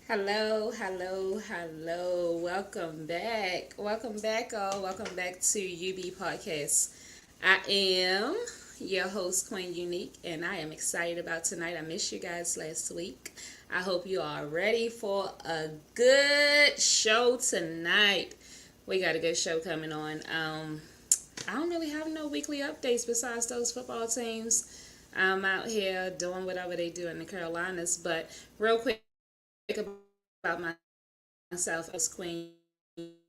Hello, hello, hello. Welcome back. Welcome back, all. Welcome back to UB Podcast. I am your host, Queen Unique, and I am excited about tonight. I missed you guys last week. I hope you are ready for a good show tonight. We got a good show coming on. I don't really have no weekly updates besides those football teams. I'm out here doing whatever they do in the Carolinas, but real quick about myself as Queen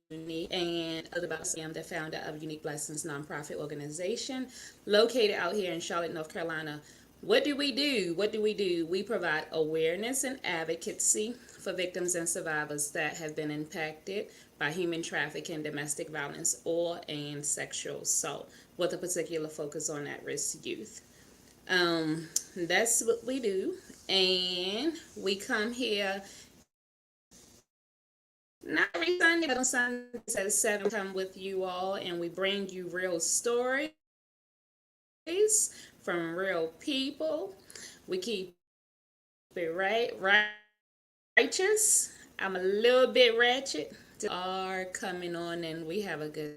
Unique and other about I am the founder of Unique Blessings nonprofit organization located out here in Charlotte, North Carolina. What do we do? What do we do? We provide awareness and advocacy for victims and survivors that have been impacted by human trafficking, domestic violence, or and sexual assault, with a particular focus on at-risk youth. That's what we do, and we come here not every Sunday, but on Sundays at 7, come with you all, and we bring you real stories from real people. We keep it righteous. I'm a little bit ratchet. Are coming on, and we have a good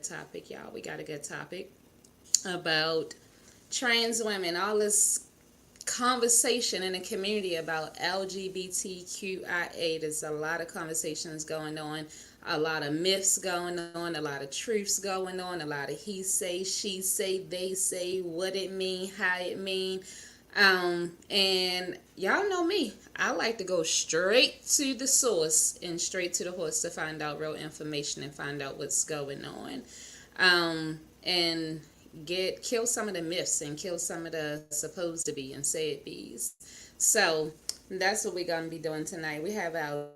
topic, y'all. We got a good topic about trans women, all this conversation in the community about LGBTQIA. There's a lot of conversations going on, a lot of myths going on, a lot of truths going on, a lot of he say, she say, they say, what it mean, how it mean. And y'all know me. I like to go straight to the source and straight to the horse to find out real information and find out what's going on. And kill some of the myths and kill some of the supposed to be and say it bees. So that's what we're gonna be doing tonight. We have our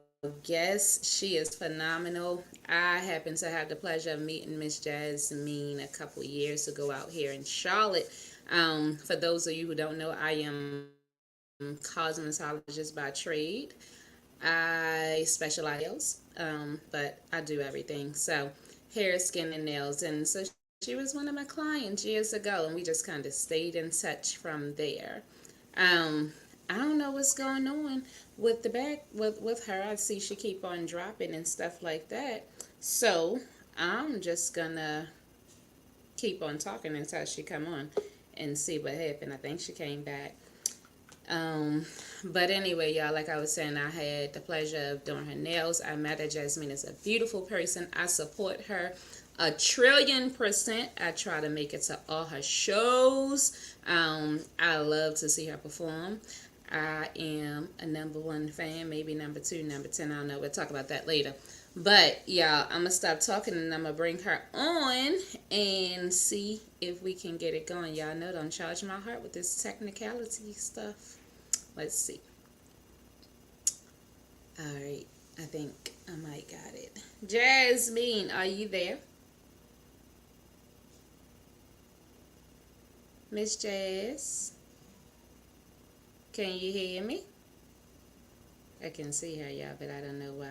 guest. She is phenomenal. I happen to have the pleasure of meeting Miss Jazzmeen a couple years ago out here in Charlotte. For those of you who don't know, I am cosmetologist by trade. I specialize, but I do everything. So hair, skin, and nails. And so she was one of my clients years ago, and we just kind of stayed in touch from there. Um, I don't know what's going on with the back with her. I see she keep on dropping and stuff like that. So I'm just gonna keep on talking until she come on and see what happened. I think she came back. Um, but anyway, y'all, like I was saying, I had the pleasure of doing her nails. I met her. Jazzmeen is a beautiful person. I support her 1,000,000,000%. I try to make it to all her shows. I love to see her perform. I am a number one fan, maybe number two, number 10. I don't know. We'll talk about that later. But y'all, I'm gonna stop talking and I'm gonna bring her on and see if we can get it going. Y'all know, don't charge my heart with this technicality stuff. Let's see. All right, I think I might got it. Jazzmeen, are you there? Miss Jazz, can you hear me? I can see her, y'all, but I don't know why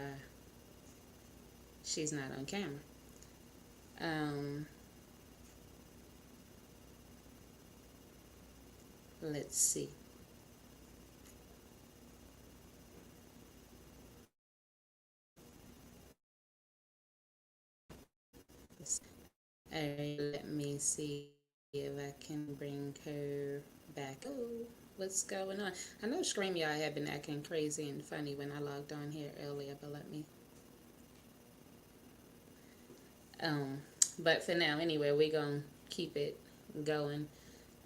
she's not on camera. Um, let's see. All right, let me see if I can bring her back. Oh, what's going on? I know StreamYard had been acting crazy and funny when I logged on here earlier, but let me. Um, but for now, anyway, we're gonna keep it going.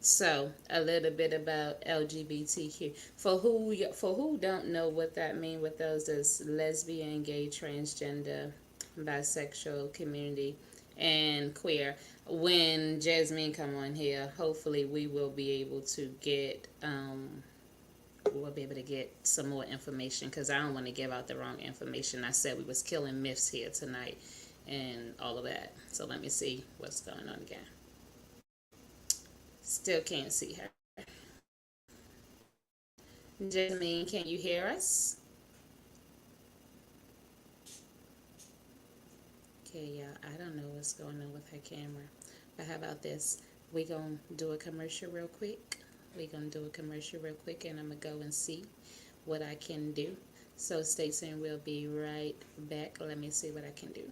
So a little bit about LGBTQ. For who don't know what that means, with those is lesbian, gay, transgender, bisexual community, and queer. When Jazzmeen come on here, hopefully we will be able to get we'll be able to get some more information, because I don't want to give out the wrong information. I said we was killing myths here tonight and all of that. So let me see what's going on again. Still can't see her. Jasmine, can you hear us? Okay, yeah, I don't know what's going on with her camera. But how about this? We gonna do a commercial real quick. We gonna do a commercial real quick, and I'm gonna go and see what I can do. So stay tuned. We'll be right back. Let me see what I can do.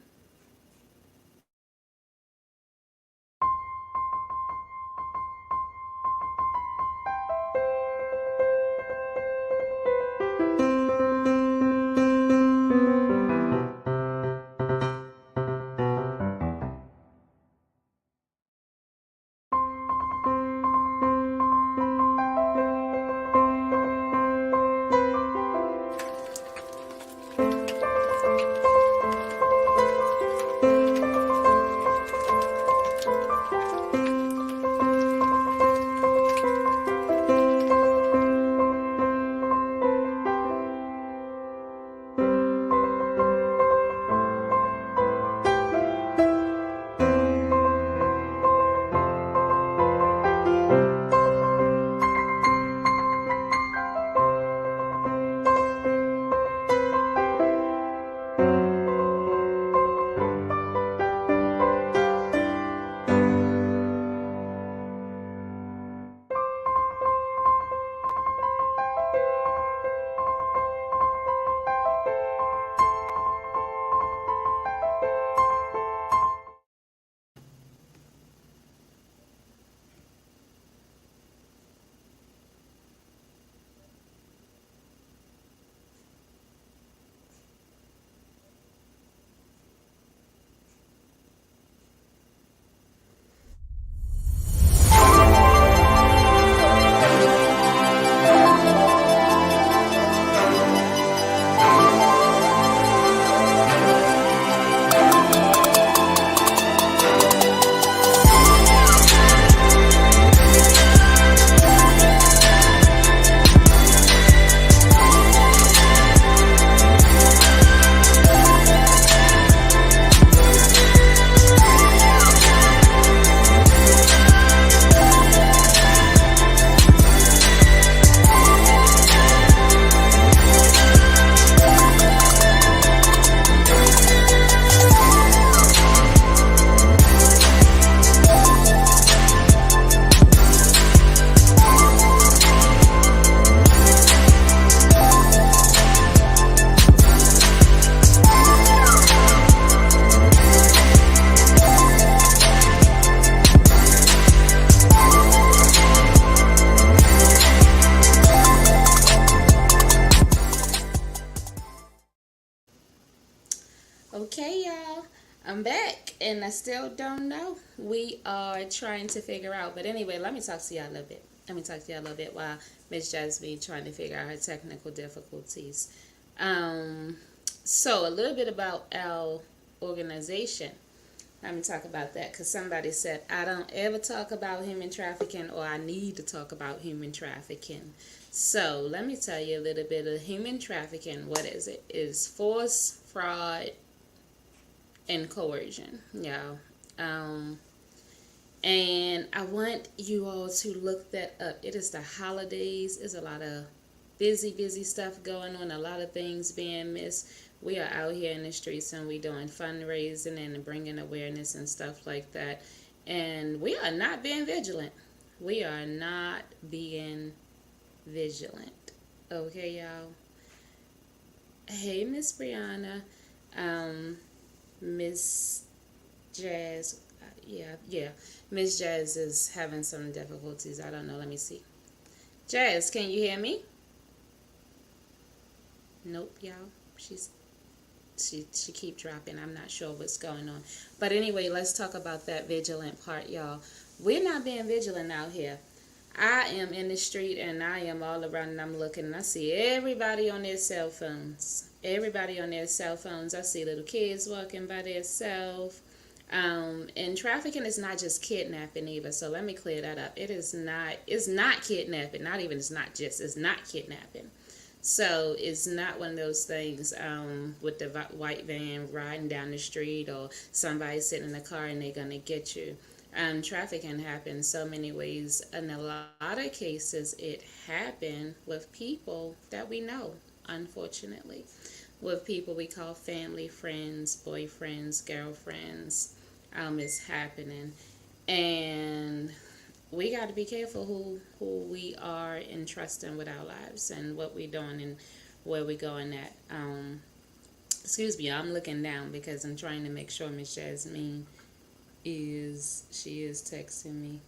Okay, y'all, I'm back and I still don't know. We are trying to figure out, but anyway, let me talk to y'all a little bit. While Miss Jazzmeen trying to figure out her technical difficulties. Um, so a little bit about our organization. Let me talk about that because somebody said I don't ever talk about human trafficking or I need to talk about human trafficking. So let me tell you a little bit of human trafficking. What is it? It's force, fraud, and coercion, y'all. And I want you all to look that up. It is the holidays. There's a lot of busy stuff going on. A lot of things being missed. We are out here in the streets and we doing fundraising and bringing awareness and stuff like that. And we are not being vigilant. We are not being vigilant. Okay, y'all. Hey, Miss Brianna. Miss Jazz, yeah. Miss Jazz is having some difficulties. I don't know. Let me see. Jazz, can you hear me? Nope, y'all. She keep dropping. I'm not sure what's going on. But anyway, let's talk about that vigilant part, y'all. We're not being vigilant out here. I am in the street and I am all around and I'm looking and I see everybody on their cell phones. Everybody on their cell phones. I see little kids walking by themselves. And trafficking is not just kidnapping either. So let me clear that up. It's not kidnapping. It's not kidnapping. So it's not one of those things with the white van riding down the street or somebody sitting in the car and they're going to get you. Trafficking happens so many ways. In a lot of cases, it happened with people that we know, unfortunately. With people we call family, friends, boyfriends, girlfriends. It's happening. And we got to be careful who we are entrusting with our lives and what we're doing and where we going at. Excuse me, I'm looking down because I'm trying to make sure Miss Jazzmeen is texting me.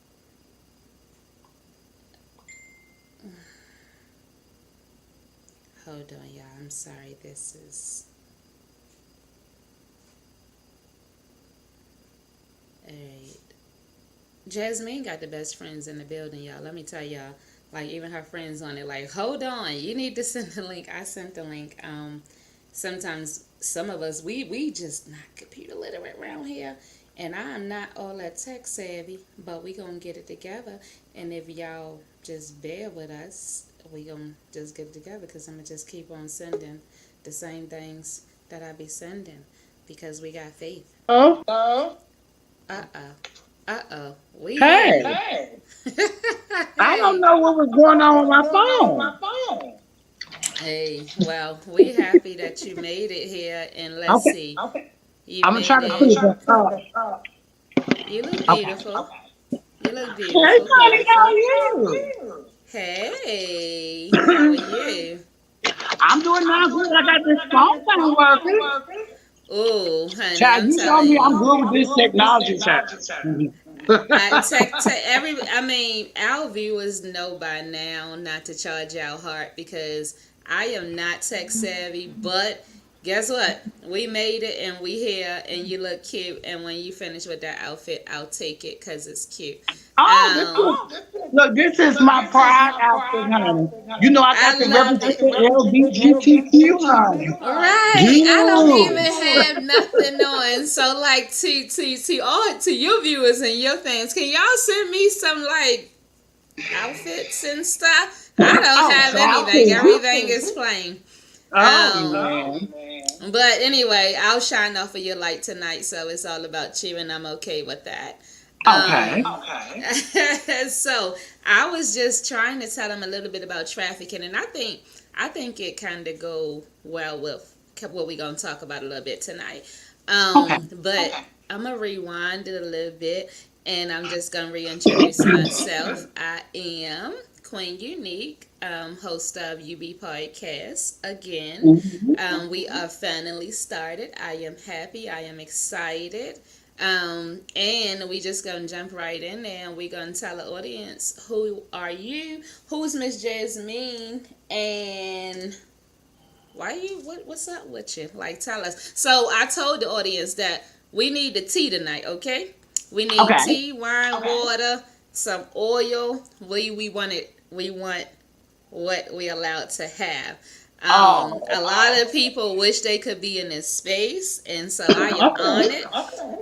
Hold on, y'all. I'm sorry. This is alright. Jazzmeen got the best friends in the building, y'all. Let me tell y'all. Like even her friends on it. Like, hold on, you need to send the link. I sent the link. Sometimes some of us we just not computer literate around here, and I'm not all that tech savvy. But we gonna get it together. And if y'all just bear with us, we gonna just get it together. Cause I'm gonna just keep on sending the same things that I be sending because we got faith. Oh, Uh oh. Uh oh. We hear hey, you. I don't Hey. know what was going on with my phone. Hey. Well, we happy that you made it here, and let's Okay, see. You I'm gonna try made to put it. it back up. You look Okay. beautiful. You look Hey, beautiful. honey, how are Beautiful. you? Hey. How are you? I'm doing now good. I got this phone thing working. Oh, honey, Child, I'm you know telling me, you. I'm good with this technology, child. Our viewers know by now not to charge our heart because I am not tech savvy, but guess what? We made it and we here and you look cute and when you finish with that outfit, I'll take it because it's cute. Oh, this Um, is look. This is my pride outfit, honey. You know I got I to love represent it. the LBGTQ, honey. Right. I don't even You. have nothing on. So like to your viewers and your fans, can y'all send me some like outfits and stuff? I don't Oh, have child, anything. please. Everything is plain. Oh Um man. but anyway, I'll shine off of your light tonight, so it's all about you and I'm okay with that. Okay. So I was just trying to tell them a little bit about trafficking, and I think it kind of go well with what we're gonna talk about a little bit tonight. Okay. But I'm gonna rewind it a little bit, and I'm just gonna reintroduce myself. I am Queen Unique, host of UB Podcast. Again, Mhm. we are finally started. I am happy. I am excited. And we just gonna jump right in there and we gonna tell the audience who are you, who's Miss Jasmine, and what's up with you? Like tell us. So I told the audience that we need the tea tonight, okay? We need Okay. tea, wine, water, some oil. We want what we allowed to have. Oh. A lot of people wish they could be in this space, and so I am on Okay. it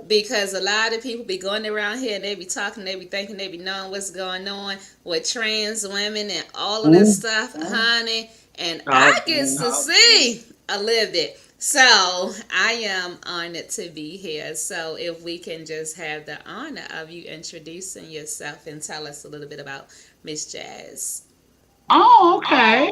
because a lot of people be going around here and they be talking, they be thinking, they be knowing what's going on with trans women and all of this Mm. stuff, honey. And I get Okay. to see a little bit. So I am honored to be here. So if we can just have the honor of you introducing yourself and tell us a little bit about Miss Jazz. Oh, okay.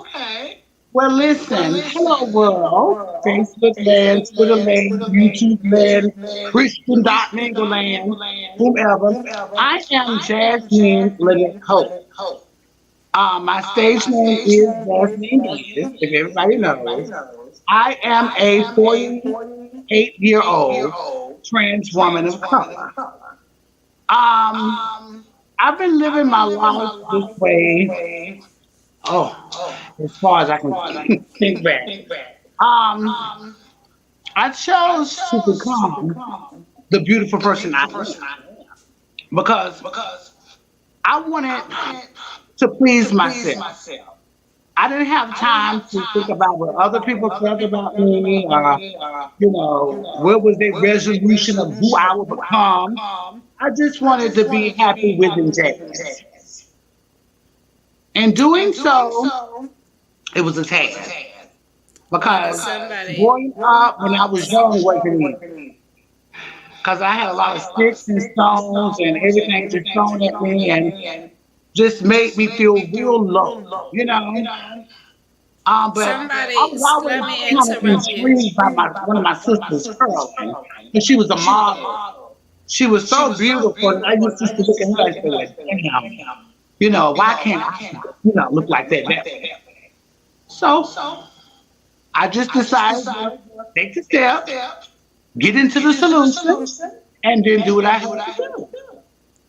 Well, listen. Hello, world. Facebook land, Twitter land, YouTube land, Christian dot mingle land, whomever. I am Jasmine Hope. My stage name is Jasmine Davis, if everybody knows. I am a 48-year-old trans woman of color. Um, I've been living my life this way, oh, as far as I can think back. Um, I chose to become the beautiful person I am because I wanted to please myself. I didn't have time to think about what other people felt about me or, what was their resolution of who I would become. I just wanted to be happy within jazz. In doing so, it was a task because Somebody. growing up when I was young wasn't easy because I had a lot of sticks and stones and everything just thrown at me and just made me feel real low, you know. But I Somebody, was always let me kind of interrupt you. intrigued by my one of my sisters, curling, because she was a model. She was so beautiful that I used to look at her and say, "Well, damn, why can't I, look like that that way?" So I just decided to take the step, get into the solution, and then do what I have to do.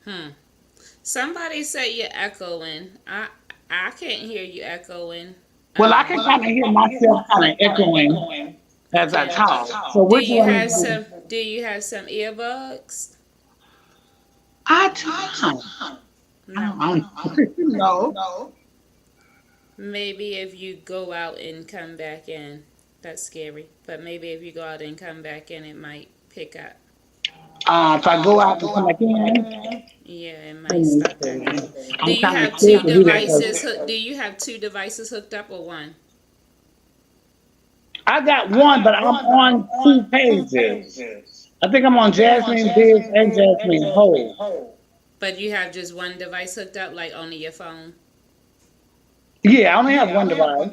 Hmm. Somebody say you're echoing. I can't hear you echoing. Well, I Um, can kind of hear myself kind of echoing you as I can. talk. So Do which you one have is it? some? Do you have some earbuds? I do not. No. I don't know. Maybe if you go out and come back in, that's scary. But maybe if you go out and come back in, it might pick up. If I go out and come back in, Yeah, it let might me stop back see. up. Do I'm you kind of have scared two to do that because devices? Do you have two devices hooked up or one? I got one, but I'm on two pages. I think I'm on Jazzmeen Biz and Jazzmeen Hope. But you have just one device hooked up, like only your phone. Yeah, I only have one device.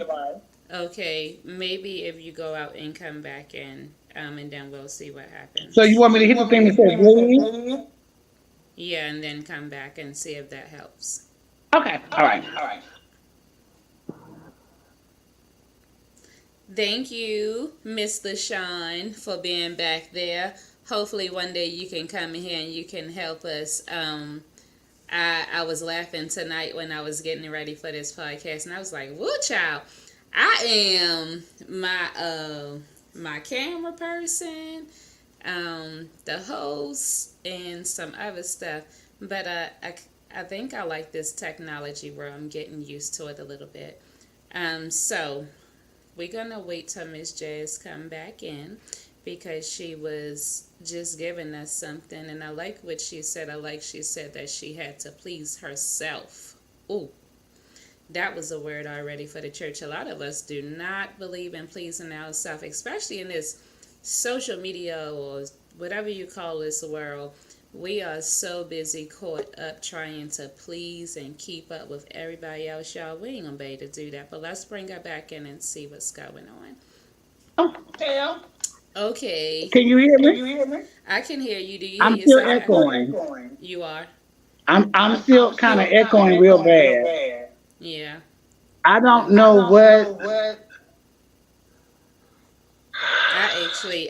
Okay, maybe if you go out and come back in, and then we'll see what So you happens. want me to hit the thing that says leave? Yeah, and then come back and see if that helps. Okay, all right. Thank you, Mr. Sean, for being back there. Hopefully, one day you can come in here and you can help us. I was laughing tonight when I was getting ready for this podcast, and I was like, "Woo, child! I am my camera person, the host, and some other stuff." But I think I like this technology where I'm getting used to it a little bit. So we're gonna wait till Miss Jazz come back in because she was just giving us something, and I like what she said. I like she said that she had to please herself. Ooh, that was a word already for the church. A lot of us do not believe in pleasing ourselves, especially in this social media or whatever you call this world. We are so busy caught up trying to please and keep up with everybody else, y'all. We ain't gonna be able to do that. But let's bring her back in and see what's going on. Okay. Okay, Can you hear me? I can hear you. Do you hear I'm still yourself echoing? echoing. You are? I'm still kind of echoing real bad. Yeah. I don't know what.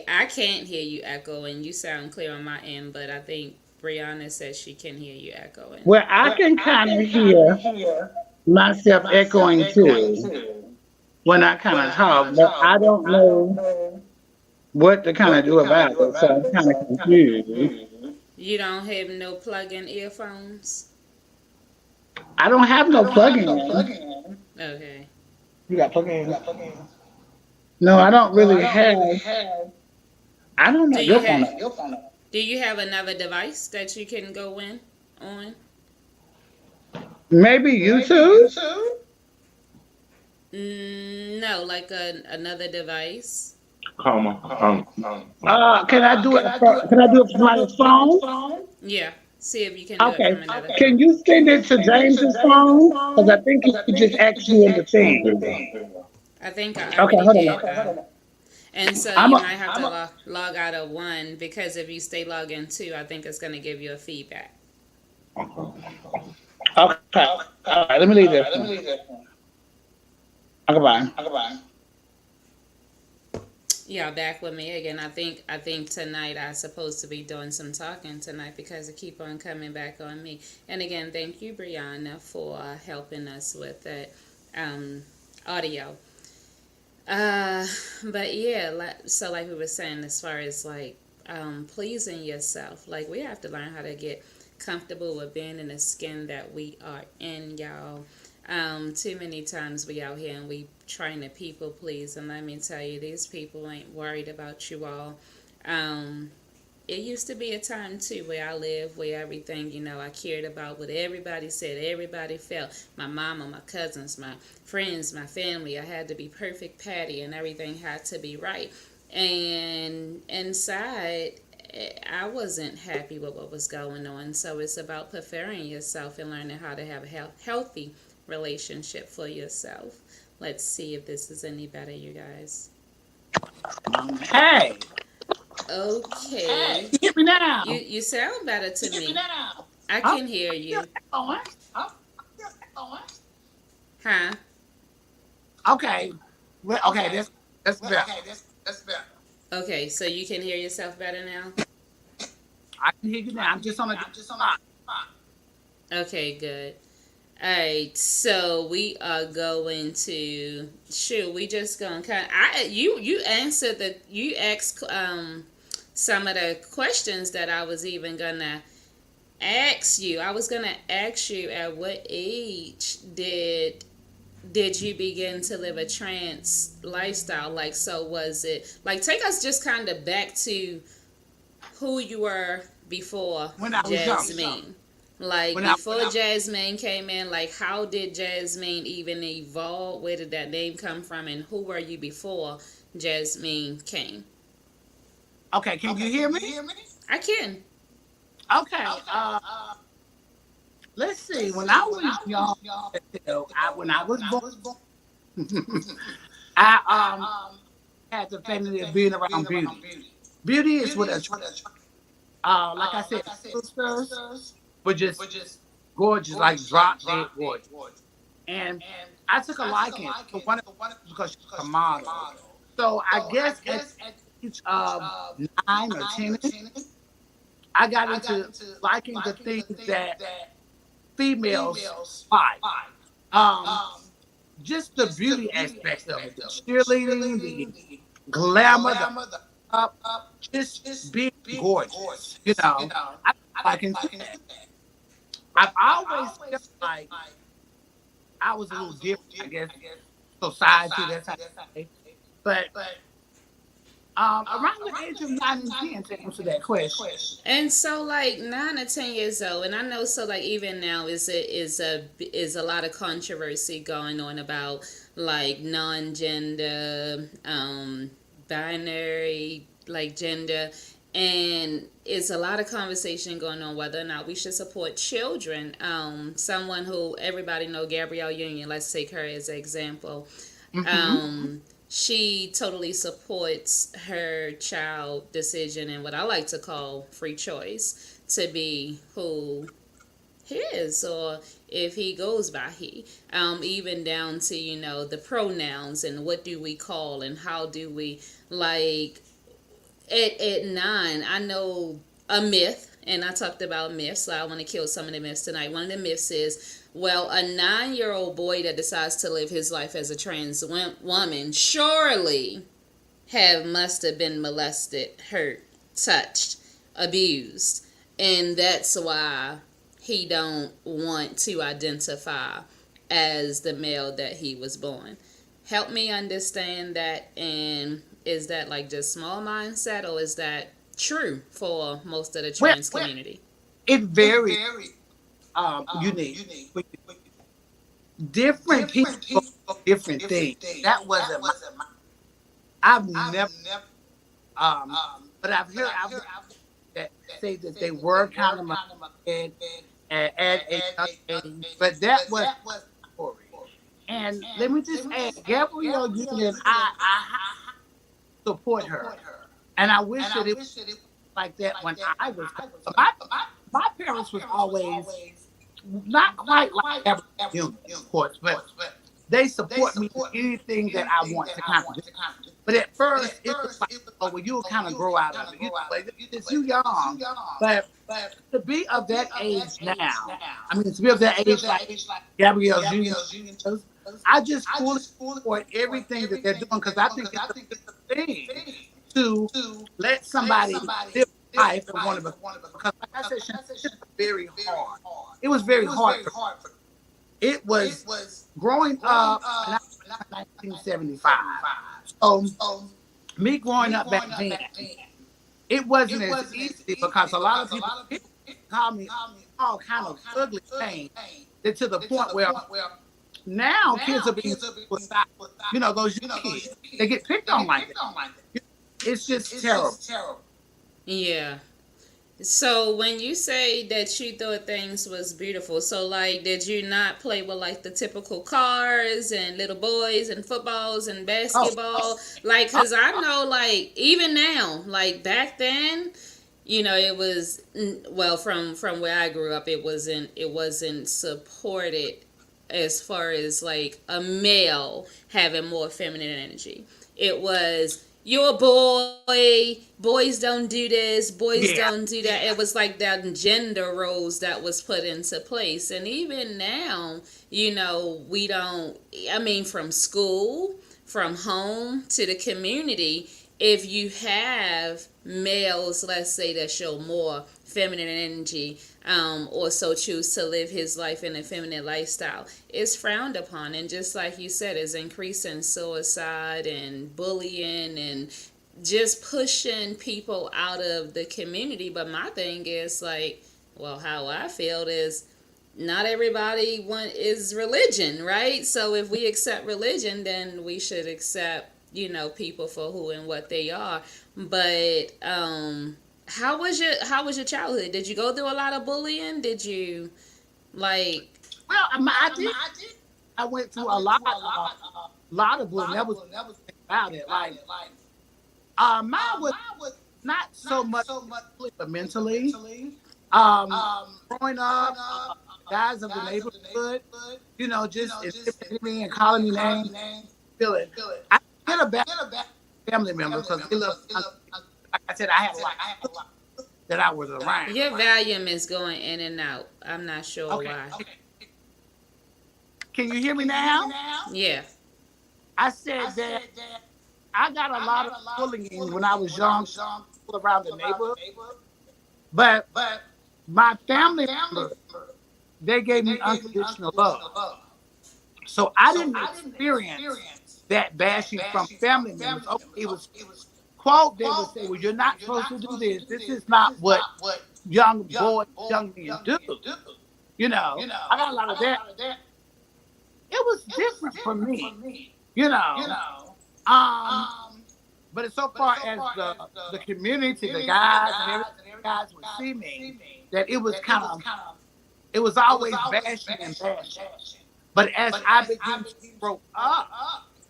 I can't hear you echoing. You sound clear on my end, but I think Brianna says she can hear you echoing. Well, I can kind of hear myself echoing too when I kind of talk, but I don't know what to kind of do about it. So I'm kind of confused. You don't have no plug-in earphones? I don't have no plug-in. Okay. You got plug-in? No, I don't really have. I don't know Do your you phone. have Do you have another device that you can go in on? Maybe YouTube. No, like another device. Comma. Can I do it? Can I do it from my phone? Yeah. See if you can do it Okay. from another Can phone. you send it to James's phone? Because I think he just asked you in the thing. I think I Okay, already hold on. did though. And so I'm you a, might have to log out of one because if you stay logged in two, I think it's going to give you a feedback. okay. All right. Let me leave this one. Okay, bye. Yeah, back with me again. I think tonight I'm supposed to be doing some talking tonight because it keep on coming back on me. And again, thank you, Brianna, for helping us with that um, audio. Uh, but yeah, so like we were saying, as far as like pleasing yourself, like we have to learn how to get comfortable with being in the skin that we are in, y'all. Too many times we out here and we trying to people please, and let me tell you, these people ain't worried about you all. Um, it used to be a time too where I lived, where everything, I cared about what everybody said, everybody felt. My mama, my cousins, my friends, my family. I had to be perfect Patty, and everything had to be right. And inside, I wasn't happy with what was going on. So it's about preparing yourself and learning how to have a healthy relationship for yourself. Let's see if this is any better, you guys. Hey, Okay. you hear me You now? you sound better to me. I I'm can hear still you. echoing. Huh? Okay. Okay, this. That's better. Okay, so you can hear yourself better now? I can hear you now. I'm just on a different spot. Okay, good. Alright, so we are going to shoot. We just gonna kind. You answered the you asked some of the questions that I was even gonna ask you. I was gonna ask you at what age did you begin to live a trans lifestyle? Like, so was it like take us just kind of back to who you were before When I was young. Jazzmeen. Like When I before Jazzmeen came in, like how did Jazzmeen even evolve? Where did that name come from? And who were you before Jazzmeen came? Okay, can you hear me? I can. Okay. Let's see. When I was young, when I was born, I had the fantasy of being around beauty. Beauty is what like I said, sisters were just gorgeous, like drop dead gorgeous. And I took a liking to one of them because she was a model. So I guess at the age of 9 or 10, I got into liking the things that females like. Um, just the beauty aspect of it, the cheerleading, the glamour, the up, just being gorgeous. I like into that. I've always felt like I was a little different, I guess, society, that's how I say. But around the age of 9 and 10, to answer that question. And so, like 9 or 10 years old, and I know so like even now is a lot of controversy going on about like non-gender, binary like gender, and it's a lot of conversation going on whether or not we should support children. Someone who everybody know, Gabrielle Union. Let's take her as an example. Hmm. um, she totally supports her child decision and what I like to call free choice to be who he is or if he goes by he. Even down to the pronouns and what do we call and how do we like at 9. I know a myth, and I talked about myths, so I want to kill some of the myths tonight. One of the myths is, well, a 9-year-old boy that decides to live his life as a trans woman surely must have been molested, hurt, touched, abused, and that's why he don't want to identify as the male that he was born. Help me understand that, and is that like just small mindset or is that true for most of the Well, trans community? it varies, unique. Different people go through different things. That wasn't my. I've never, um, but I've heard that say that they were kind of molested at a young age, but that was my story. And let me just add, Gabrielle Union, I support her, and I wish that it was like that when I was. My parents was always not quite like Gabrielle Union, of course, but they support me in anything that I want to kind of do. But at first, it was like, oh, well, you'll kind of grow out of it. Like, it's you young. But to be of that age now, I mean, to be of that age like Gabrielle Union, I just fully support everything that they're doing because I think it's a thing to let somebody live life and want to because, like I said, transition was very hard. It was very hard for it was growing up in 1975. So me growing up back then, it wasn't as easy because a lot of people call me all kind of ugly things. That to the point where now kids are being without, those young kids. They get picked on like that. It's just terrible. Yeah. So when you say that you thought things was beautiful, so like did you not play with like the typical cars and little boys and footballs and Oh, basketball? Like, oh, cause I know like even now, like back then, it was well from where I grew up, it wasn't supported as far as like a male having more feminine energy. it was you're a boy, boys don't do this, boys don't Yeah. do that. It was like that gender roles that was put into place. And even now, we don't, I mean, from school, from home to the community, if you have males, let's say, that show more feminine energy, or so choose to live his life in a feminine lifestyle, it's frowned upon. And just like you said, it's increasing suicide and bullying and just pushing people out of the community. But my thing is like, well, how I feel is not everybody is religion, right? So if we accept religion, then we should accept, people for who and what they are. But how was your childhood? Did you go through a lot of bullying? Did you like? Well, I did. I went through lot of bullying. That was the thing about it. Like, mine was not so much physically, but mentally. Um, Growing up, guys of the neighborhood, just intimidating me and calling me names, feeling. I get a bad family member because they love. Like I said, I had a lot that I was around. Your volume is going in and out. I'm not sure Okay. why. Can you hear me now? Yeah. I said that I got a lot of bullying when I was young around the neighborhood, but my family members, they gave me unconditional love. So I didn't experience that bashing from family members. Okay, it was quote, they would say, well, you're not supposed to do this. This is not what young boys, young men do. I got a lot of that. It was different for me, you know. Um, but so far as the community, the guys and every guys would see me, that it was it was always bashing and bashing. But as I began to grow up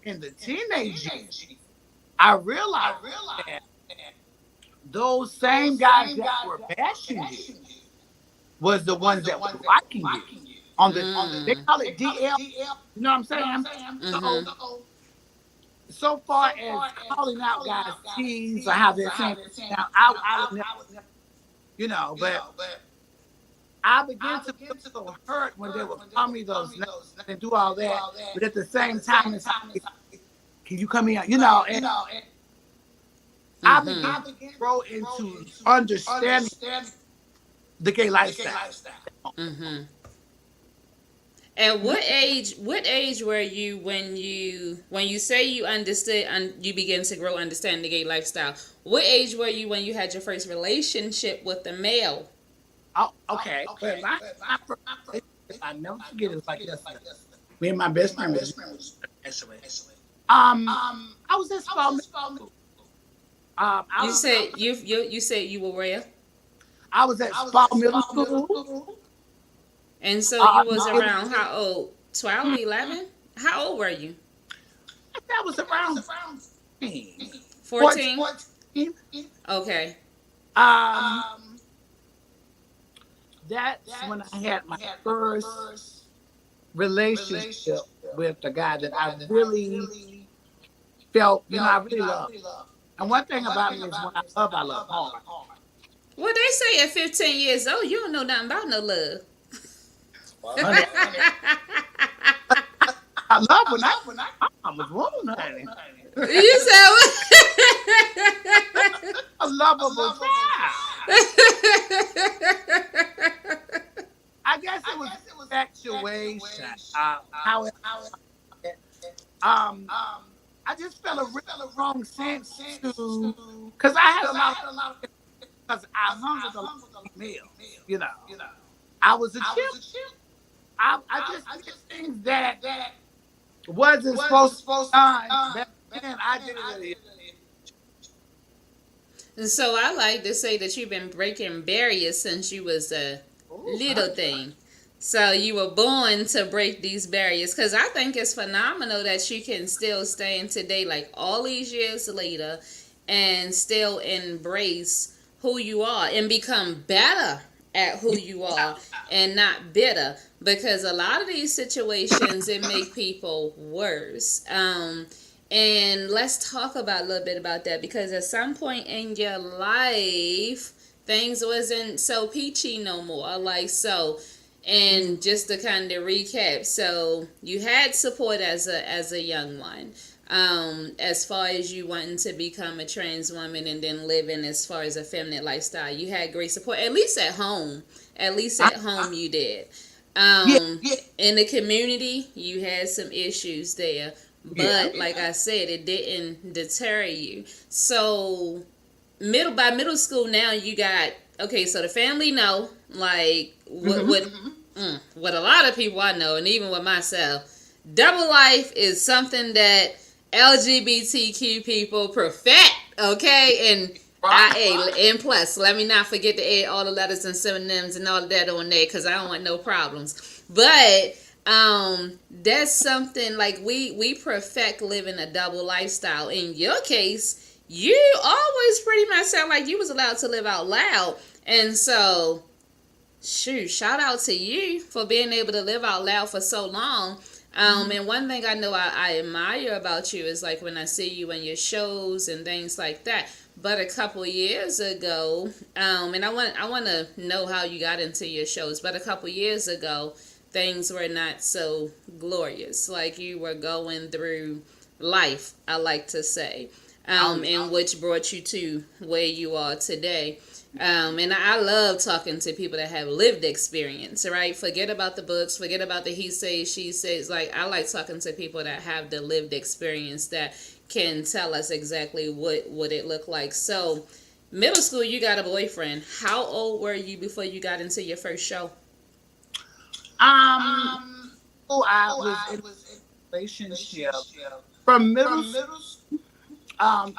in the teenage years, I realized that those same guys that were bashing you was the ones that were liking you. They call it DL. You know what I'm saying? Mm-hmm. So far as calling out guys teens or how they're saying it now, I would never, but I began to feel so hurt when they would call me those names and do all that. But at the same time, it's like, can you come here? And I began Mm-hmm. to grow into understanding the gay lifestyle. Mm-hmm. At what age were you when you say you understood and you begin to grow understand the gay lifestyle? What age were you when you had your first relationship with a male? Oh, okay. But my first relationship, I never forget it was like yesterday. Me and my best friend was actually. I was at small middle school. You said you said you were where? I was at Spa Middle School. And so you was It was, around how old? 12, 11? How old were you? that was around 14. 14? Okay. Um, that's when I had my first relationship with the guy that I really felt, I really loved. And one thing about me is when I love hard. Well, they say at 15 years old, you don't know nothing about no love. Honey, I love when I was wrong, honey. You said A lovable child. I guess it was infatuation. How it, um, I just felt a real wrong sense to, because I had a lot of, because I hung with a lot of females, I was a chimp. I just did things that wasn't supposed to be done. Back then, I did it. And so I like to say that you've been breaking barriers since you was a little thing. So you were born to break these barriers because I think it's phenomenal that you can still stay in today, like all these years later, and still embrace who you are and become better at who you are and not bitter, because a lot of these situations it make people worse. And let's talk about a little bit about that because at some point in your life, things wasn't so peachy no more. Like so, and just to kind of recap, so you had support as a young one. As far as you wanting to become a trans woman and then living as far as a feminine lifestyle, you had great support. At least at home, at least I, at home, you did. yeah, In the community, you had some issues there, yeah, but like I said, it didn't deter you. So middle school now, you got okay. So the family know like hmm what a lot of people I know, and even with myself, double life is something that LGBTQ people perfect. Okay, and right. and plus, let me not forget to add all the letters and synonyms and all of that on there because I don't want no problems. But that's something like we perfect living a double lifestyle. In your case, you always pretty much sound like you was allowed to live out loud, and so shoot, shout out to you for being able to live out loud for so long. And one thing I know I admire about you is like when I see you in your shows and things like that. But a couple years ago, and I want to know how you got into your shows. But a couple years ago, things were not so glorious. Like you were going through life, I like to say, Oh yeah. and which brought you to where you are today. And I love talking to people that have lived experience, right? Forget about the books, forget about the he says, she says. Like, I like talking to people that have the lived experience that can tell us exactly what it looked like. So, middle school, you got a boyfriend. How old were you before you got into your first show? Um, so I was in a relationship from middle school.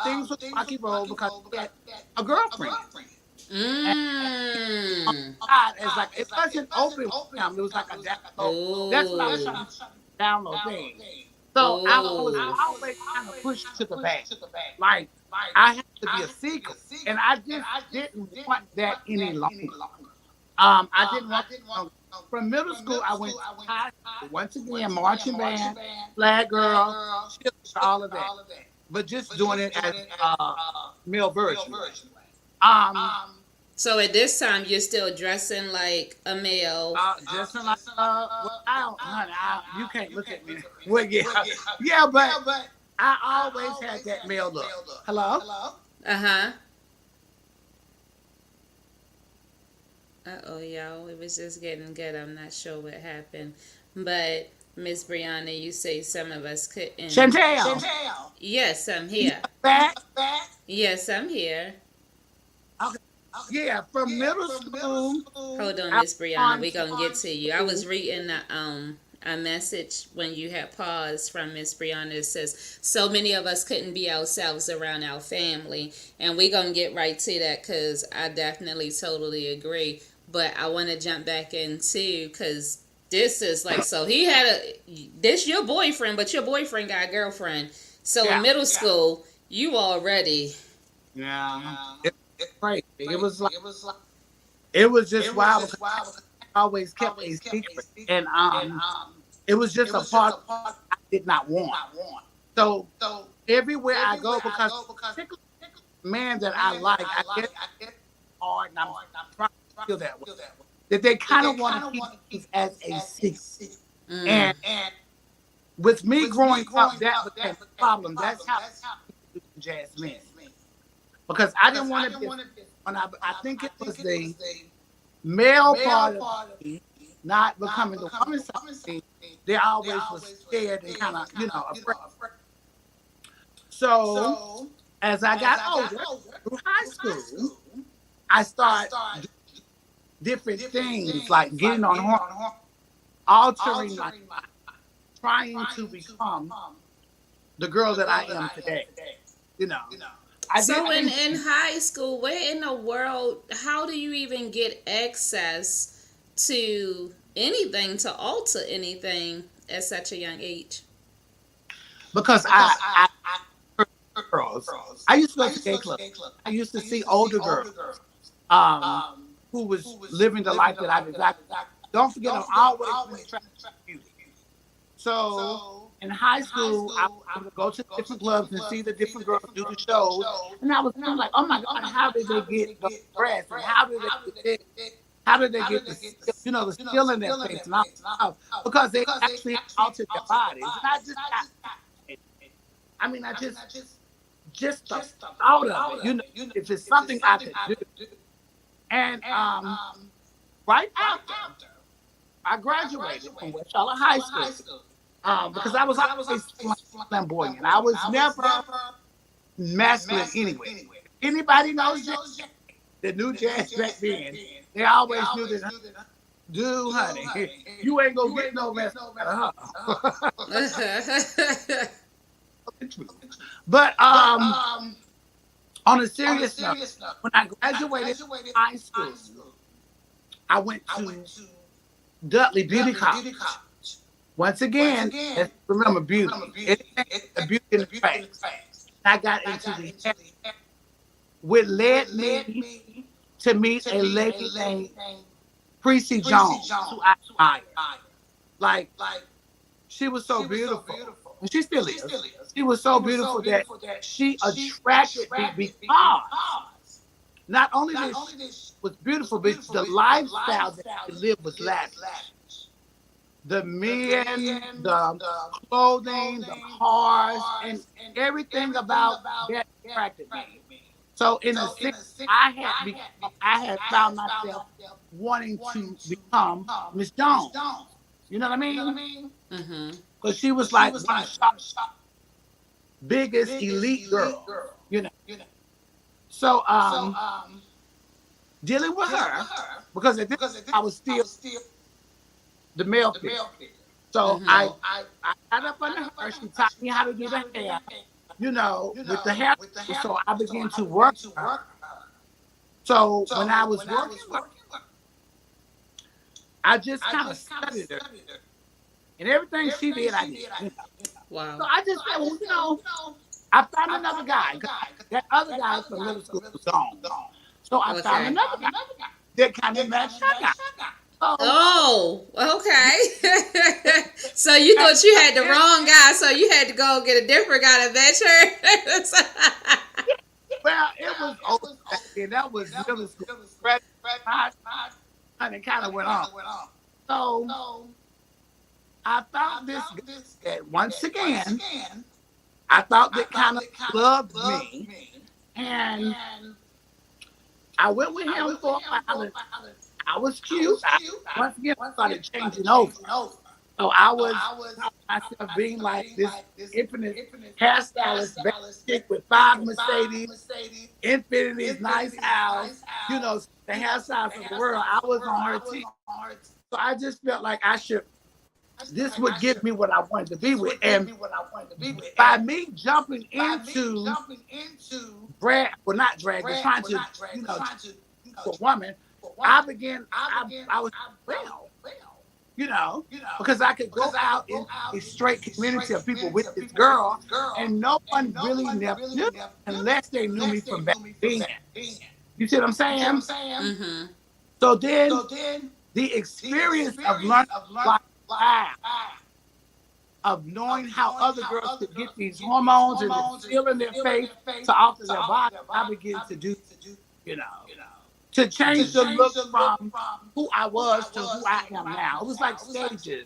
Things was rocky road because he had a girlfriend. And Mmm. God, it's like it wasn't open with him. It was like a download. That's what I was trying to Oh. download thing. So I was Oh. always kind of pushed to the back. Like I had to be a secret. And I just didn't want that any longer. I didn't want from middle school I went to high school. Once again, marching band, flag girl, cheerleader, all of that. But just doing it as male version way. Um So at this time, you're still dressing like a male. just like well, I don't, honey, you can't look at me. Well, yeah, yeah, but I always had that male look. Hello. Uh huh. Oh, y'all, it was just getting good. I'm not sure what happened, but Miss Brianna, you say some of us couldn't. Chantel. Yes, I'm You here. back? Yes, I'm here. Okay. Yeah, from middle school, Hold on, I Miss Brianna. on We gonna get to you. I to was reading a message when you had paused from Miss Brianna. It says so many of us couldn't be ourselves around our family, and we gonna get right to that because I definitely totally agree. But I want to jump back into because this is like so he had this your boyfriend, but your boyfriend got a girlfriend. So in yeah, middle school, you already yeah. It's crazy. It was just wild because I always kept a secret, and it was just a part I did not want. So everywhere I go, because particular man that I like, I get hard, and I'm trying to feel that way. That they kind of want to keep things as a secret. mm, And with me growing up, that became a problem. That's how I introduced Jazzmen, because I didn't want to be. I think it was the male part of me not becoming the woman side of me. They always was scared and kind of afraid. So as I got older, through high school, I started doing different things like getting on hormone, altering my, trying to become the girl that I am today. You know, I so didn't. in high school, where in the world, how do you even get access to anything to alter anything at such a young age? Because I girls. I used to go to gay clubs. I used to see older girls um, who was living the life that I desired. Don't forget, I'm always been attracted to beauty. So in high school, I was able to go to different clubs and see the different girls do the shows. And I was feeling like, oh my God, how did they get those breasts? And how did they get this? How did they get the, the skill in their face and all that stuff? Because they actually altered their bodies. And I just got, I mean, just the thought of it, if it's something I could do. And right after I graduated from West Charlotte High School, because I was always flamboyant. I was never masculine anyway. If anybody knows jazz, the new jazz back then, they always knew that, dude, honey, you ain't gonna get no masculine out of her. But on a serious note, when I graduated high school, I went to Dudley Beauty College. Once again, let's remember beauty. It's beauty in the face. I got into the hair, which led me to meet a lady named Precy Jones, who I admire. Like, she was so beautiful, and she still is. She was so beautiful that she attracted me because not only that she was beautiful, but the lifestyle that she lived was lavish. The men, the clothing, the cars, and everything about that attracted me. So in a sense, I had found myself wanting to become Miss Jones. You know what I mean? Mm-hmm. Because she was like one of the biggest elite girls. You know. So dealing with her, because at this time I was still the male figure. So Mm-hmm. I got up under her. She taught me how to do the hair, with the hair. So I began to work her. So when I was working with her, I just kind of studied her. And everything she did, I did. Wow. So I just said, well, I found another guy. 'Cause that other guy from middle school was gone. So I found Okay. another guy that kind of matched her guy. So Oh, okay. So you thought you had the wrong guy, so you had to go get a different guy to match her. well, it was old back then. That was middle school. And it kind of went on. So I found this guy that once again I thought that kind of loved me. And I went with him for a while. And I was cute. Once again, I started changing over. So I was myself being like this infinite hairstylist, baby chick with 5 Mercedes, Infinity's nice house, the hairstyles of the world. I was on her team. So I just felt like this would give me what I wanted to be with. And by me jumping into not drag, but trying to, for a woman, I was well, because I could go out in a straight community of people with this girl, and no one really never knew unless they knew me from back then. You see what I'm saying? Mm-hmm. So then the experience of learning like wow, of knowing how other girls could get these hormones and the skill in their face to alter their body, I began to do, you know, to change the look from who I was to who I am now. It was like stages,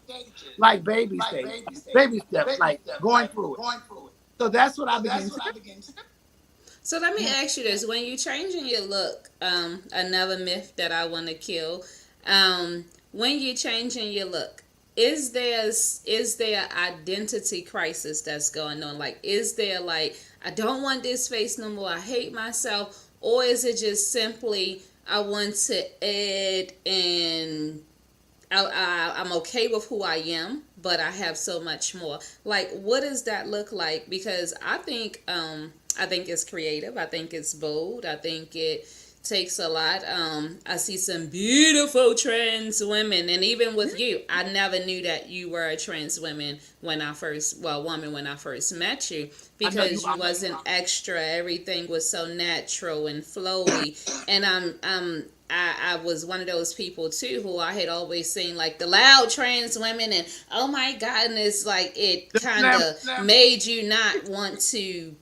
like baby steps, like going through it. So that's what I began to do. So let me ask you this: when you changing your look, another myth that I want to kill, when you changing your look, is there identity crisis that's going on? Like, is there like, I don't want this face no more, I hate myself, or is it just simply I want to add and I'm okay with who I am, but I have so much more. Like, what does that look like? Because I think it's creative. I think it's bold. I think it takes a lot. I see some beautiful trans women, and even with you, I never knew that you were a trans woman woman when I first met you, I know you because you are. wasn't extra. Everything was so natural and flowy, and I was one of those people too who I had always seen like the loud trans women, and oh my god, and it's like it kind of made you not want to,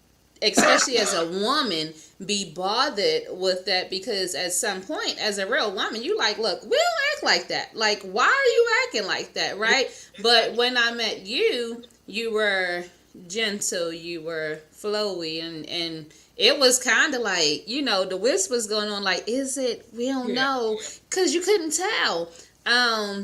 especially as a woman, be bothered with that, because at some point as a real woman you like, look, we don't act like that, like why are you acting like that, right? But when I met you, you were gentle, you were flowy, and it was kind of like, the whispers going on, like, is it, we don't know, because you couldn't tell.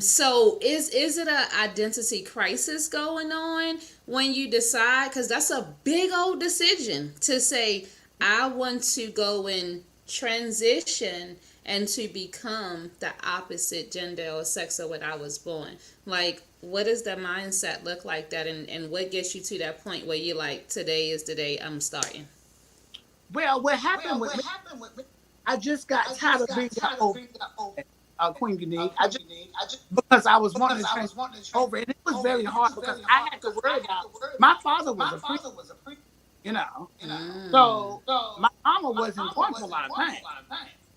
So is it a identity crisis going on when you decide, because that's a big old decision to say, I want to go and transition and to become the opposite gender or sex of what I was born. Like, what does the mindset look like that, and what gets you to that point where you're like, today is the day I'm starting? Well, what happened with me, I just got tired of being that old Queen Unique. I just because I was wanting to change over, and it was very hard because I had to worry about my father was a priest, you know. Mm. So my mama wasn't going to a lot of things.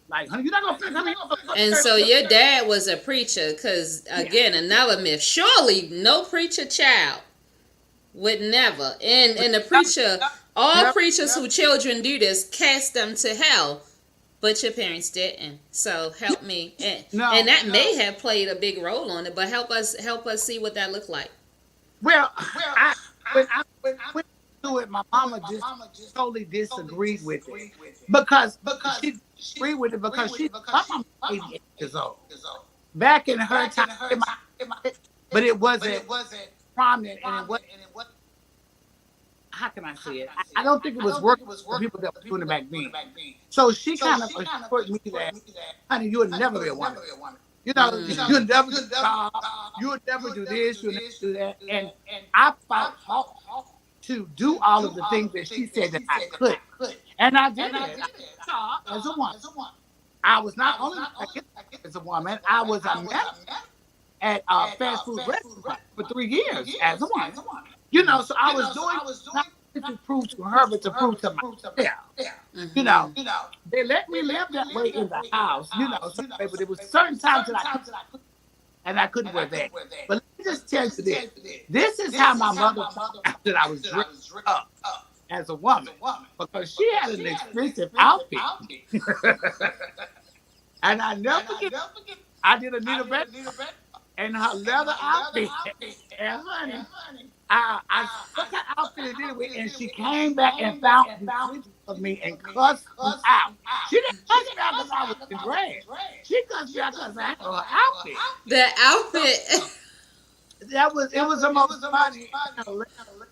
Like, honey, you're not gonna come here. And so your dad was a preacher, because Yeah. again, another myth. Surely no preacher child would never. And the preacher, all Never, preachers who children do this cast them to hell, but your parents didn't. So help me, and no. that may have played a big role on it. But help us see what that looked like. Well, I when I went through it, my mama just totally disagreed with it because she agreed with it because my mama was 88 years old. Back in her time, but it wasn't prominent and it wasn't, how can I say it? I don't think it was working for people that were doing it back then. So she kind of assured me that, honey, you would never be a woman. You know, you'll never do job, you'll never do this, you'll never do that. And I fought hard to do all of the things that she said that I could. And I did it. I saw as a woman. I was not only as a woman, I was a manager at a fast food restaurant for 3 years as a woman. You know, so I was doing not to prove to her, but to prove to myself. You know, Mm-hmm. they let me live that way in the house, you know, so, but it was certain times that I could, and I couldn't wear that. But let me just tell you this. This is how my mother found out that I was dressed up as a woman, because she had an expensive outfit. And I never forget, I did a Nina Red and her leather outfit. And honey, I took her outfit and did it with, and she came back and found the picture of me and cussed me out. She didn't cuss me out because I was in drag. She cussed me out because I had her outfit. The outfit. That was, it was the most funny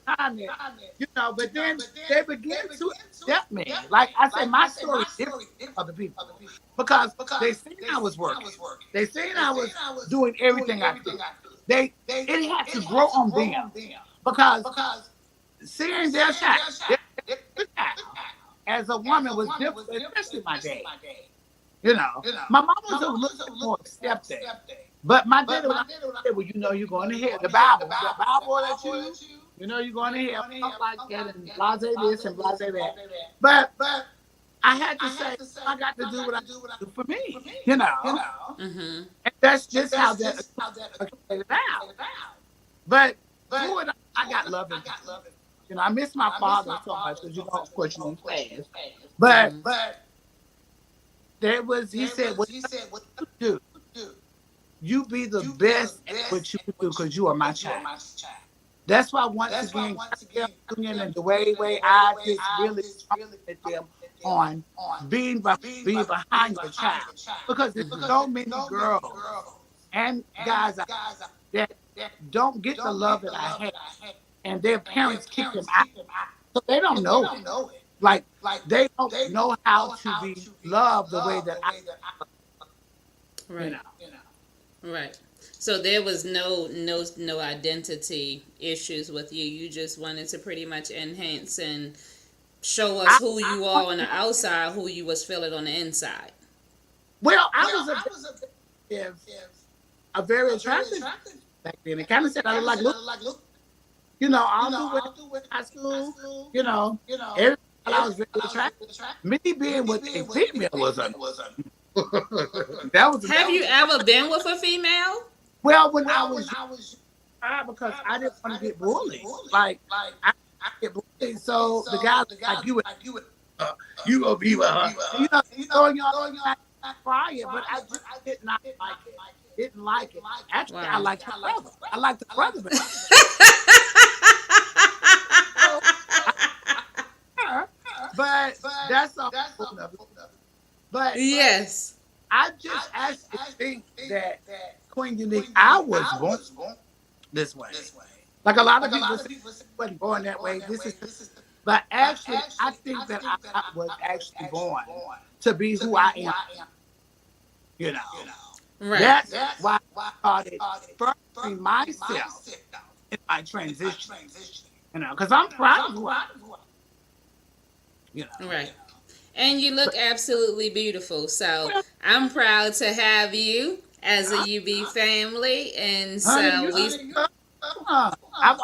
time, you know. But then they began to accept me. Like I said, my story is different from other people because they seen I was working. They seen I was doing everything I could. It had to grow on them because seeing their child as a woman was different, especially my dad. You know, my mom was a little bit more accepting. But my dad would say, well, you know, you're going to hell. The Bible that you know, you're going to hell. Stuff like that, and blase this and blase that. But I had to say, I got to do what I do for me, you know. Mm-hmm. And that's just how that played out. But through it, I got love and you know, I miss my father so much because, you know, of course, you fast. But there was, he said, what you do, you be the best at what you do because you are my child. That's why once again, Union and the way I just really with them on being behind your child, because there's so many girls and guys out that don't get the love that I had, and their parents kick them out, so they don't know it. Like they don't know how to be loved the way that I, you Right. know. Right. So there was no identity issues with you. You just wanted to pretty much enhance and show us who you are on the outside, who you was feeling on the inside. Well, I was a very attractive back then. It kind of said I look like Luke. You know, all the way to high school, you know, everybody I was very attractive. Me being with a female was a That was Have you ever been with a female? well when I was because I didn't want to get bullied. Like I didn't get bullied, so the guy was like, you gonna be with her, and, throwing y'all back quiet. But I just did not like it. Didn't like it. Actually, I Wow. liked her brother. I liked the brother better. So I her, but that's a whole nother. But Yes. I just actually think that Queen Unique, I was born this way. Like a lot of people say, I wasn't born that way. This is, but actually, I think that I was actually born to be who I am. You know, Right. that's why I started furthering myself in my transition. You know, because I'm proud of who I am. You know, Right. And you look but absolutely beautiful. So well, I'm proud to have you as a UB family. And honey, so you we. I've